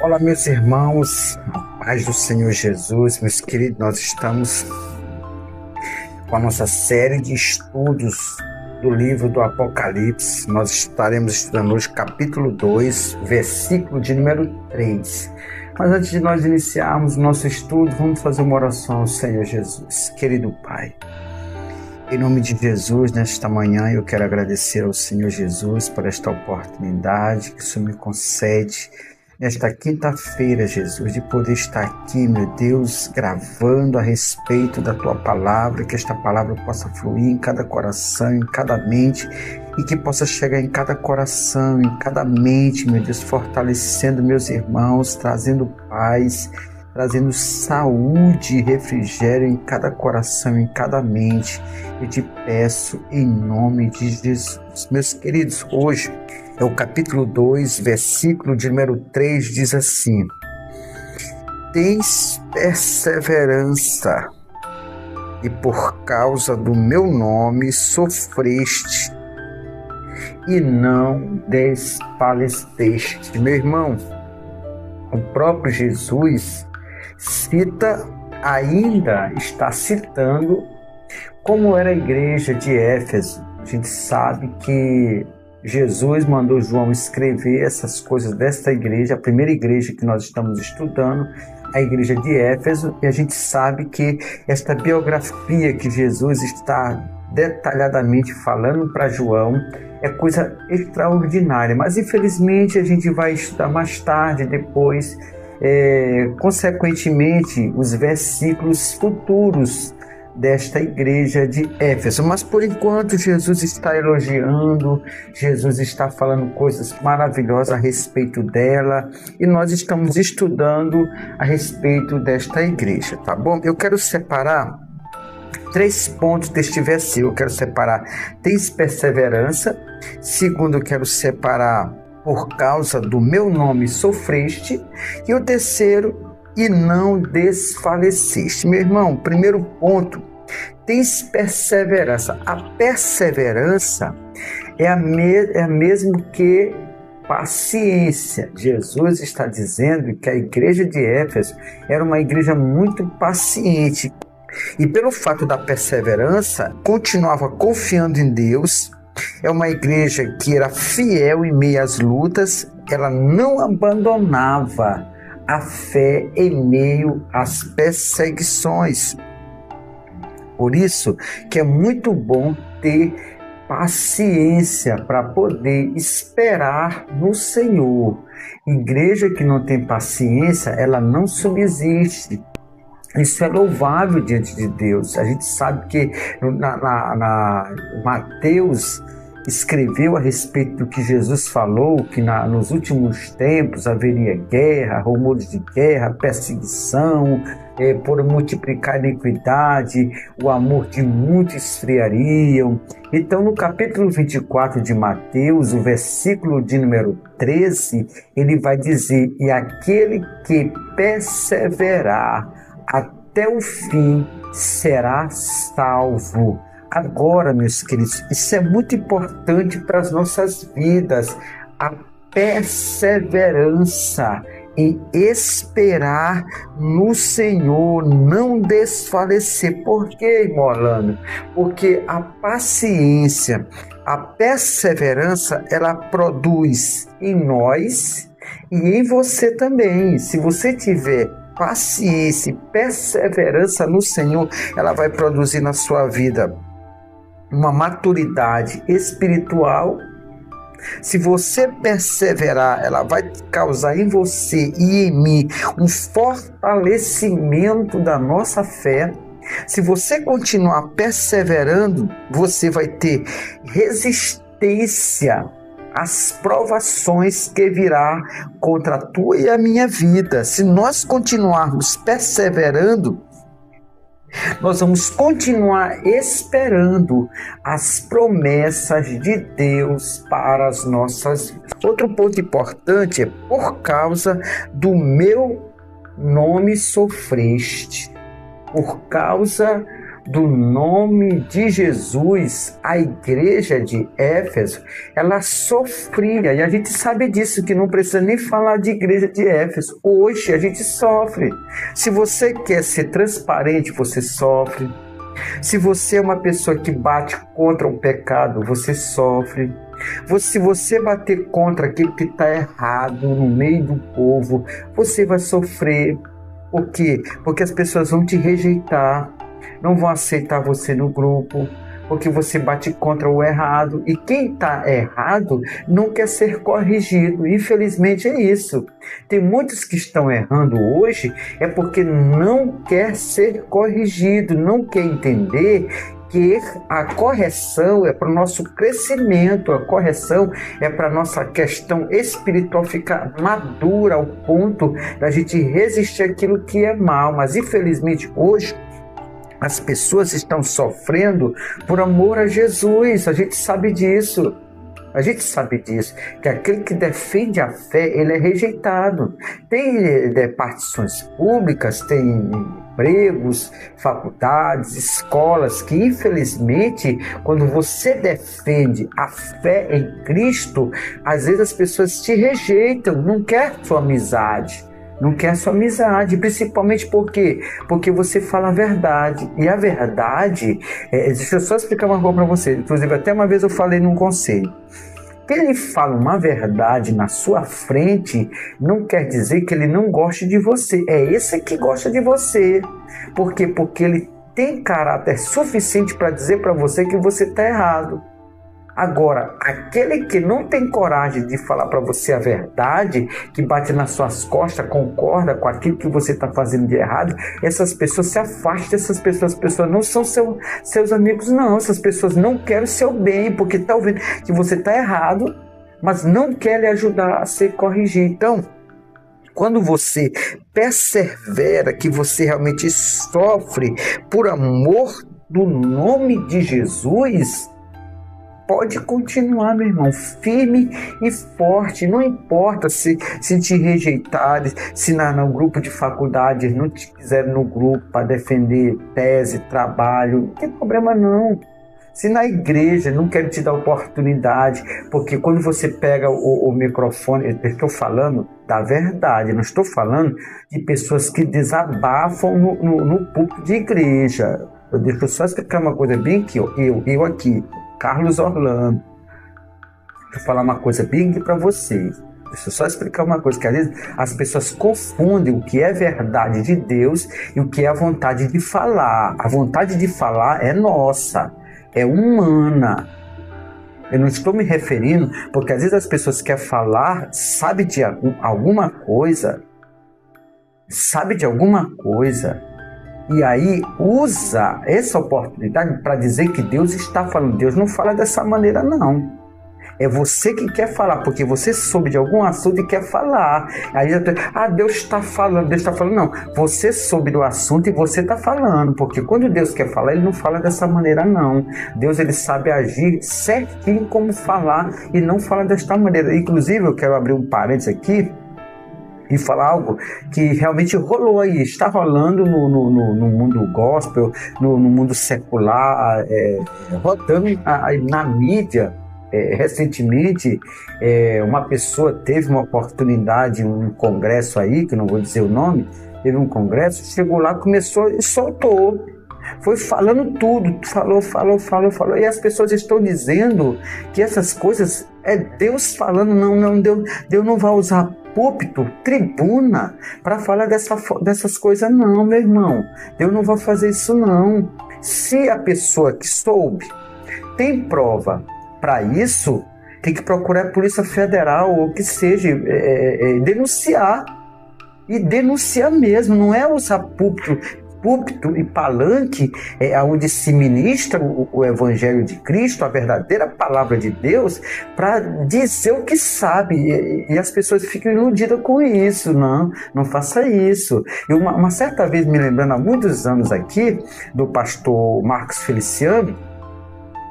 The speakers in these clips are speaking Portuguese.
Olá, meus irmãos, a paz do Senhor Jesus, meus queridos, nós estamos com a nossa série de estudos do livro do Apocalipse. Nós estaremos estudando hoje capítulo 2, versículo de número 3. Mas antes de nós iniciarmos o nosso estudo, vamos fazer uma oração ao Senhor Jesus. Querido Pai, em nome de Jesus, nesta manhã eu quero agradecer ao Senhor Jesus por esta oportunidade que o Senhor me concede nesta quinta-feira, Jesus, de poder estar aqui, meu Deus, gravando a respeito da Tua palavra, que esta palavra possa fluir em cada coração, em cada mente, e que possa chegar em cada coração, em cada mente, meu Deus, fortalecendo meus irmãos, trazendo paz, trazendo saúde e refrigério em cada coração, em cada mente. Eu te peço em nome de Jesus. Meus queridos, hoje é o capítulo 2, versículo de número 3, diz assim: Tens perseverança, e por causa do meu nome sofreste, e não desfaleceste. Meu irmão, o próprio Jesus está citando como era a igreja de Éfeso. A gente sabe que Jesus mandou João escrever essas coisas desta igreja, a primeira igreja que nós estamos estudando, a igreja de Éfeso, e a gente sabe que esta biografia que Jesus está detalhadamente falando para João é coisa extraordinária, mas infelizmente a gente vai estudar mais tarde, depois, consequentemente, os versículos futuros desta igreja de Éfeso. Mas por enquanto Jesus está elogiando, Jesus está falando coisas maravilhosas a respeito dela, e nós estamos estudando a respeito desta igreja, tá bom? Eu quero separar 3 pontos deste versículo. Eu quero separar: tens perseverança. Segundo, eu quero separar: por causa do meu nome sofreste. E o terceiro: e não desfaleceste. Meu irmão, primeiro ponto, tens perseverança. A perseverança é a mesmo que paciência. Jesus está dizendo que a igreja de Éfeso era uma igreja muito paciente. E pelo fato da perseverança, continuava confiando em Deus. É uma igreja que era fiel em meio às lutas. Ela não abandonava a fé em meio às perseguições. Por isso que é muito bom ter paciência para poder esperar no Senhor. Igreja que não tem paciência, ela não subsiste. Isso é louvável diante de Deus. A gente sabe que Mateus escreveu a respeito do que Jesus falou, que nos últimos tempos haveria guerra, rumores de guerra, perseguição, por multiplicar a iniquidade, o amor de muitos esfriariam. Então, no capítulo 24 de Mateus, o versículo de número 13, ele vai dizer: e aquele que perseverar até o fim será salvo. Agora, meus queridos, isso é muito importante para as nossas vidas. A perseverança em esperar no Senhor, não desfalecer. Por quê, irmão Orlando? Porque a paciência, a perseverança, ela produz em nós e em você também. Se você tiver paciência e perseverança no Senhor, ela vai produzir na sua vida uma maturidade espiritual. Se você perseverar, ela vai causar em você e em mim um fortalecimento da nossa fé. Se você continuar perseverando, você vai ter resistência às provações que virá contra a tua e a minha vida. Se nós continuarmos perseverando, nós vamos continuar esperando as promessas de Deus para as nossas vidas. Outro ponto importante é: por causa do meu nome sofreste. Por causa do nome de Jesus, a igreja de Éfeso, ela sofria, e a gente sabe disso, que não precisa nem falar de igreja de Éfeso. Hoje a gente sofre. Se você quer ser transparente, você sofre. Se você é uma pessoa que bate contra o pecado, você sofre. Se você bater contra aquilo que está errado no meio do povo, você vai sofrer. Por quê? Porque as pessoas vão te rejeitar, não vão aceitar você no grupo, porque você bate contra o errado. E quem está errado não quer ser corrigido. Infelizmente é isso. Tem muitos que estão errando hoje é porque não quer ser corrigido, não quer entender que a correção é para o nosso crescimento, a correção é para a nossa questão espiritual ficar madura ao ponto da gente resistir àquilo que é mal. Mas infelizmente hoje as pessoas estão sofrendo por amor a Jesus, a gente sabe disso. A gente sabe disso, que aquele que defende a fé, ele é rejeitado. Tem repartições públicas, tem empregos, faculdades, escolas, que infelizmente, quando você defende a fé em Cristo, às vezes as pessoas te rejeitam, não quer sua amizade. Não quer sua amizade, principalmente por quê? Porque você fala a verdade. E a verdade, deixa eu só explicar uma coisa para você. Inclusive, até uma vez eu falei num conselho. Que ele fala uma verdade na sua frente, não quer dizer que ele não goste de você. É esse que gosta de você. Por quê? Porque ele tem caráter suficiente para dizer para você que você está errado. Agora, aquele que não tem coragem de falar para você a verdade, que bate nas suas costas, concorda com aquilo que você está fazendo de errado, essas pessoas se afastam dessas pessoas. As pessoas não são seus amigos, não. Essas pessoas não querem o seu bem, porque estão vendo que você está errado, mas não quer lhe ajudar a se corrigir. Então, quando você persevera, que você realmente sofre por amor do nome de Jesus, pode continuar, meu irmão, firme e forte. Não importa se te rejeitarem, se no grupo de faculdade não te quiserem no grupo para defender tese, trabalho, não tem problema não. Se na igreja não querem te dar oportunidade, porque quando você pega o microfone, eu estou falando da verdade, não estou falando de pessoas que desabafam no púlpito de igreja. Deixa eu só explicar uma coisa bem aqui, eu aqui, Carlos Orlando. Deixa eu falar uma coisa bem aqui para vocês. Deixa eu só explicar uma coisa, que às vezes as pessoas confundem o que é verdade de Deus e o que é a vontade de falar. A vontade de falar é nossa, é humana. Eu não estou me referindo, porque às vezes as pessoas querem falar, sabe de alguma coisa, e aí usa essa oportunidade para dizer que Deus está falando. Deus não fala dessa maneira, não. É você que quer falar, porque você soube de algum assunto e quer falar. Aí Deus está falando. Não, você soube do assunto e você está falando, porque quando Deus quer falar, Ele não fala dessa maneira, não. Deus, Ele sabe agir certinho como falar e não fala desta maneira. Inclusive, eu quero abrir um parênteses aqui e falar algo que realmente rolou aí, está rolando no mundo gospel, no mundo secular, rodando na mídia. Recentemente, uma pessoa teve uma oportunidade, um congresso aí, que não vou dizer o nome, teve um congresso, chegou lá, começou e soltou. Foi falando tudo, falou. E as pessoas estão dizendo que essas coisas é Deus falando. Não, Deus não vai usar púlpito, tribuna, para falar dessas coisas, não, meu irmão. Deus não vai fazer isso, não. Se a pessoa que soube tem prova para isso, tem que procurar a Polícia Federal ou que seja, denunciar. E denunciar mesmo, não é usar púlpito e palanque, onde se ministra o Evangelho de Cristo, a verdadeira palavra de Deus, para dizer o que sabe. E as pessoas ficam iludidas com isso. Não faça isso. E uma certa vez, me lembrando há muitos anos aqui, do pastor Marcos Feliciano,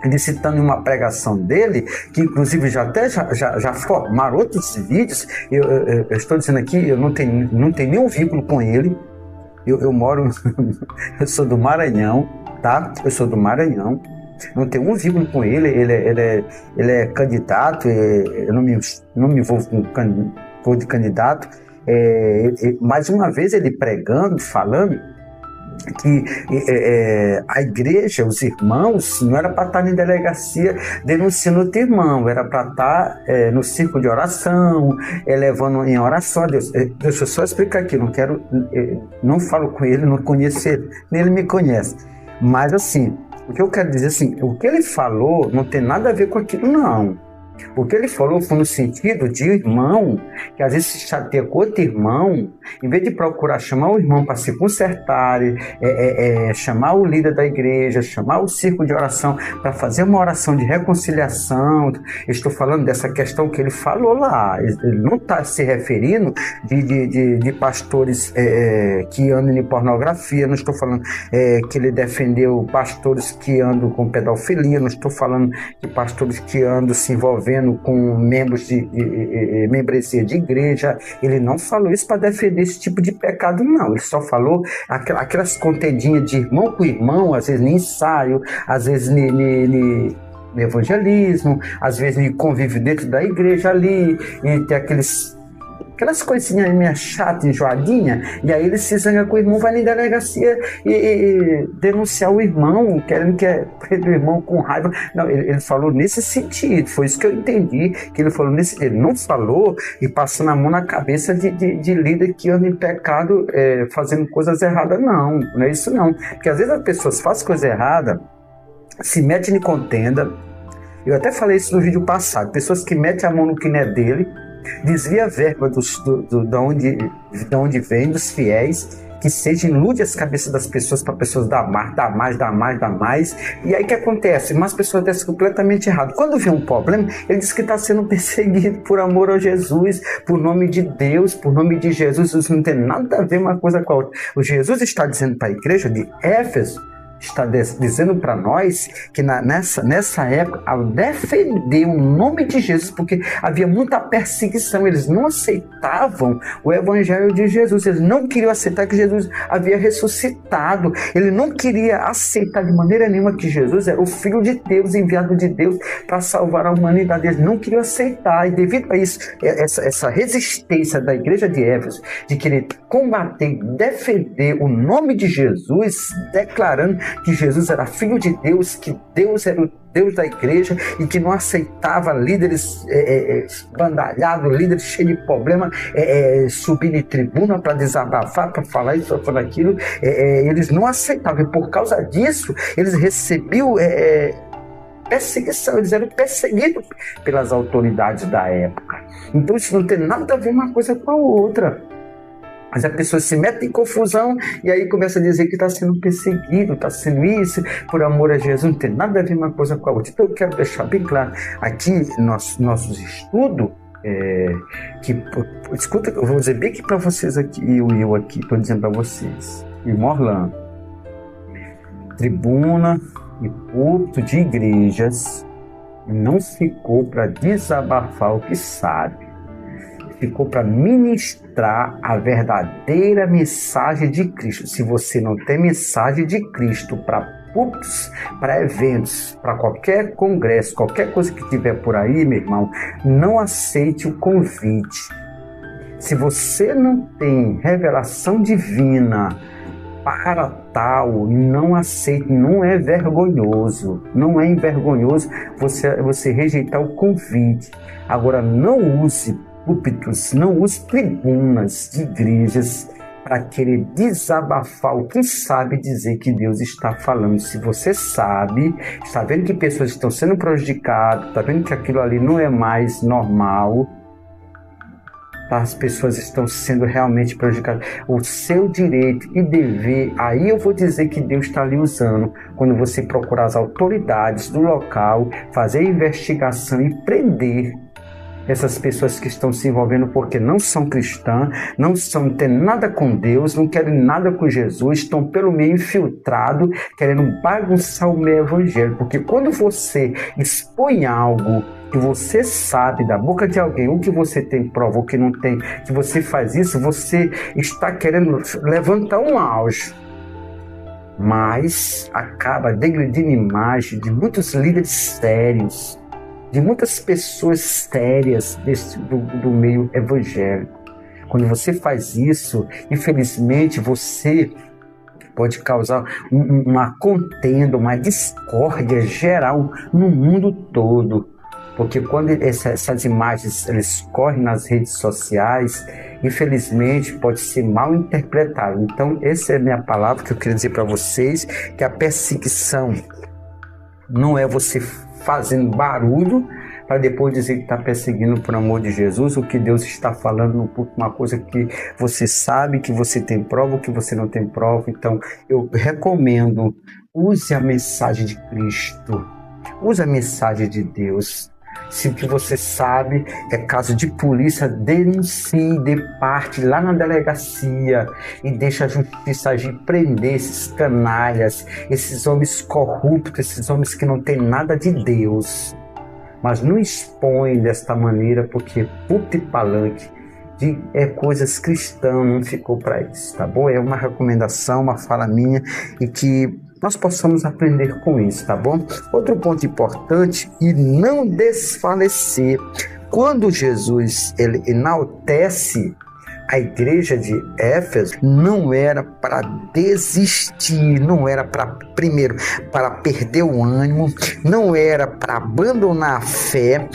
ele citando em uma pregação dele, que inclusive já formaram outros vídeos. Eu estou dizendo aqui, eu não tenho nenhum vínculo com ele. Eu moro, eu sou do Maranhão, tá? Eu sou do Maranhão, não tenho um vínculo com ele, ele é candidato, eu não me envolvo com de candidato, mais uma vez ele pregando, falando que a igreja, os irmãos, não era para estar em delegacia denunciando outro irmão, era para estar no círculo de oração, levando em oração a Deus. Deixa eu só explicar aqui, não falo com ele, não conheço ele, nem ele me conhece. Mas assim, o que eu quero dizer assim, o que ele falou não tem nada a ver com aquilo, não. O que ele falou foi no sentido de irmão, que às vezes se chateia com outro irmão, em vez de procurar chamar o irmão para se consertar, chamar o líder da igreja, chamar o círculo de oração para fazer uma oração de reconciliação. Estou falando dessa questão que ele falou lá. Ele não está se referindo de pastores que andam em pornografia, não estou falando que ele defendeu pastores que andam com pedofilia, não estou falando de pastores que andam se envolvendo com membros de membresia de igreja. Ele não falou isso para defender esse tipo de pecado, não. Ele só falou aquelas contendinhas de irmão com irmão, às vezes no ensaio, às vezes no evangelismo, às vezes no convívio dentro da igreja ali, e tem aquelas coisinhas meio chatas, enjoadinhas, e aí ele se zanga com o irmão, vai na delegacia e denunciar o irmão, querendo que prenda o irmão com raiva. Não, ele falou nesse sentido, foi isso que eu entendi, que ele falou nesse sentido. Ele não falou e passando a mão na cabeça de líder que anda em pecado, fazendo coisas erradas, não é isso não. Porque às vezes as pessoas fazem coisa errada, se metem em contenda. Eu até falei isso no vídeo passado, pessoas que metem a mão no que não é dele, desvia a verba de onde vem, dos fiéis, que seja ilude as cabeças das pessoas para pessoas dar mais. E aí o que acontece? Mas as pessoas descem completamente errado. Quando vem um problema, ele diz que está sendo perseguido por amor a Jesus, por nome de Deus, por nome de Jesus. Isso não tem nada a ver uma coisa com a outra. O Jesus está dizendo para a igreja de Éfeso, está dizendo para nós que nessa época, ao defender o nome de Jesus, porque havia muita perseguição, eles não aceitavam o evangelho de Jesus, eles não queriam aceitar que Jesus havia ressuscitado, ele não queria aceitar de maneira nenhuma que Jesus era o Filho de Deus, enviado de Deus para salvar a humanidade. Eles não queriam aceitar, e devido a isso, essa resistência da igreja de Éfeso, de querer combater, defender o nome de Jesus, declarando que Jesus era Filho de Deus, que Deus era o Deus da igreja e que não aceitava líderes bandalhados, líderes cheios de problema, subindo em tribuna para desabafar, para falar isso, para falar aquilo. Eles não aceitavam, e por causa disso eles recebiam perseguição, eles eram perseguidos pelas autoridades da época. Então isso não tem nada a ver uma coisa com a outra. Mas a pessoa se mete em confusão e aí começa a dizer que está sendo perseguido, está sendo isso, por amor a Jesus. Não tem nada a ver uma coisa com a outra. Então eu quero deixar bem claro aqui nossos estudos, escuta, eu vou dizer bem aqui para vocês aqui, eu aqui, estou dizendo para vocês, irmão Orlando, tribuna e púlpito de igrejas não ficou para desabafar o que sabe. Ficou para ministrar a verdadeira mensagem de Cristo. Se você não tem mensagem de Cristo para púlpitos, para eventos, para qualquer congresso, qualquer coisa que tiver por aí, meu irmão, não aceite o convite. Se você não tem revelação divina para tal, não aceite, não é vergonhoso, não é envergonhoso você rejeitar o convite. Agora, não use púlpitos, não use tribunas de igrejas para querer desabafar o que sabe dizer que Deus está falando. Se você sabe, está vendo que pessoas estão sendo prejudicadas, está vendo que aquilo ali não é mais normal, as pessoas estão sendo realmente prejudicadas. O seu direito e dever, aí eu vou dizer que Deus está ali usando, quando você procurar as autoridades do local, fazer a investigação e prender essas pessoas que estão se envolvendo porque não são cristãs, não têm nada com Deus, não querem nada com Jesus, estão pelo meio infiltrado, querendo bagunçar o meu evangelho. Porque quando você expõe algo que você sabe da boca de alguém, ou que você tem prova, ou que não tem, que você faz isso, você está querendo levantar um auge. mas acaba degredindo a imagem de muitos líderes sérios, de muitas pessoas sérias do meio evangélico. Quando você faz isso, infelizmente, você pode causar uma contenda, uma discórdia geral no mundo todo. Porque quando essas imagens eles correm nas redes sociais, infelizmente pode ser mal interpretado. Então, essa é a minha palavra que eu queria dizer para vocês, que a perseguição não é você fazendo barulho para depois dizer que está perseguindo por amor de Jesus. O que Deus está falando, uma coisa que você sabe, que você tem prova, ou que você não tem prova. Então, eu recomendo, use a mensagem de Cristo, use a mensagem de Deus. Se o que você sabe é caso de polícia, denuncie, dê parte lá na delegacia e deixe a justiça agir, prender esses canalhas, esses homens corruptos, esses homens que não têm nada de Deus. Mas não expõe desta maneira, porque púlpito e palanque é coisas cristãs, não ficou para isso, tá bom? É uma recomendação, uma fala minha, e que nós possamos aprender com isso, tá bom? Outro ponto importante, e não desfalecer. Quando Jesus ele enaltece a igreja de Éfeso, não era para desistir, não era primeiro para perder o ânimo, não era para abandonar a fé,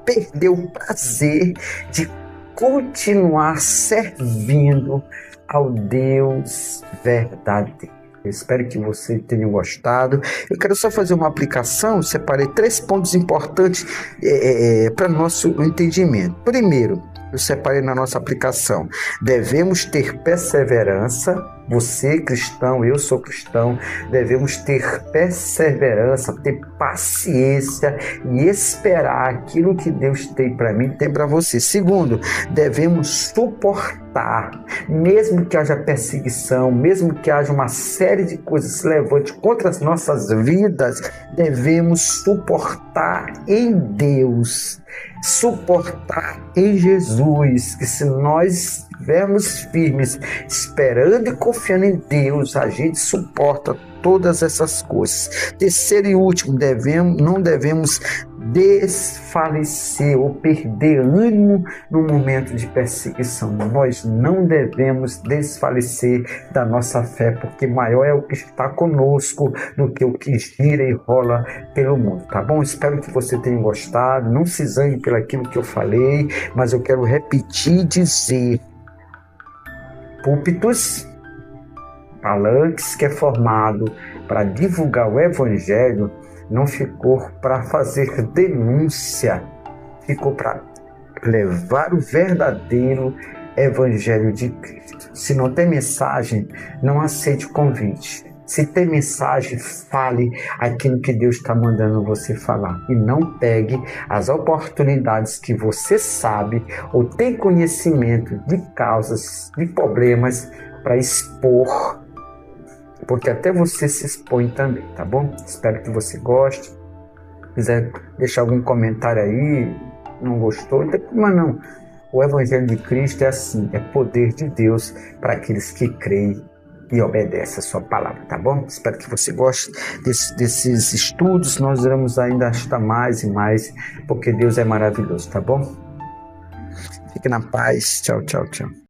perder o prazer de continuar servindo ao Deus verdadeiro. Eu espero que você tenha gostado. Eu quero só fazer uma aplicação. Separei 3 pontos importantes para nosso entendimento. Primeiro, eu separei na nossa aplicação: devemos ter perseverança. Você cristão, eu sou cristão, devemos ter perseverança, ter paciência e esperar aquilo que Deus tem para mim, tem para você. Segundo, devemos suportar, mesmo que haja perseguição, mesmo que haja uma série de coisas que se levante contra as nossas vidas, devemos suportar em Deus, suportar em Jesus, que se nós estivermos firmes, esperando e confiando em Deus, a gente suporta todas essas coisas. Terceiro e último, não devemos desfalecer ou perder ânimo no momento de perseguição. Nós não devemos desfalecer da nossa fé, porque maior é o que está conosco do que o que gira e rola pelo mundo, tá bom? Espero que você tenha gostado. Não se zangue pelo aquilo que eu falei, mas eu quero repetir e dizer: púlpitos, palanques, que é formado para divulgar o evangelho, não ficou para fazer denúncia, ficou para levar o verdadeiro evangelho de Cristo. Se não tem mensagem, não aceite o convite. Se tem mensagem, fale aquilo que Deus está mandando você falar. E não pegue as oportunidades que você sabe ou tem conhecimento de causas, de problemas, para expor. Porque até você se expõe também, tá bom? Espero que você goste. Se quiser deixar algum comentário aí, não gostou, não tem problema não. O Evangelho de Cristo é assim, é poder de Deus para aqueles que creem e obedece a sua palavra, tá bom? Espero que você goste desses estudos. Nós iremos ainda estudar mais e mais, porque Deus é maravilhoso, tá bom? Fique na paz. Tchau, tchau, tchau.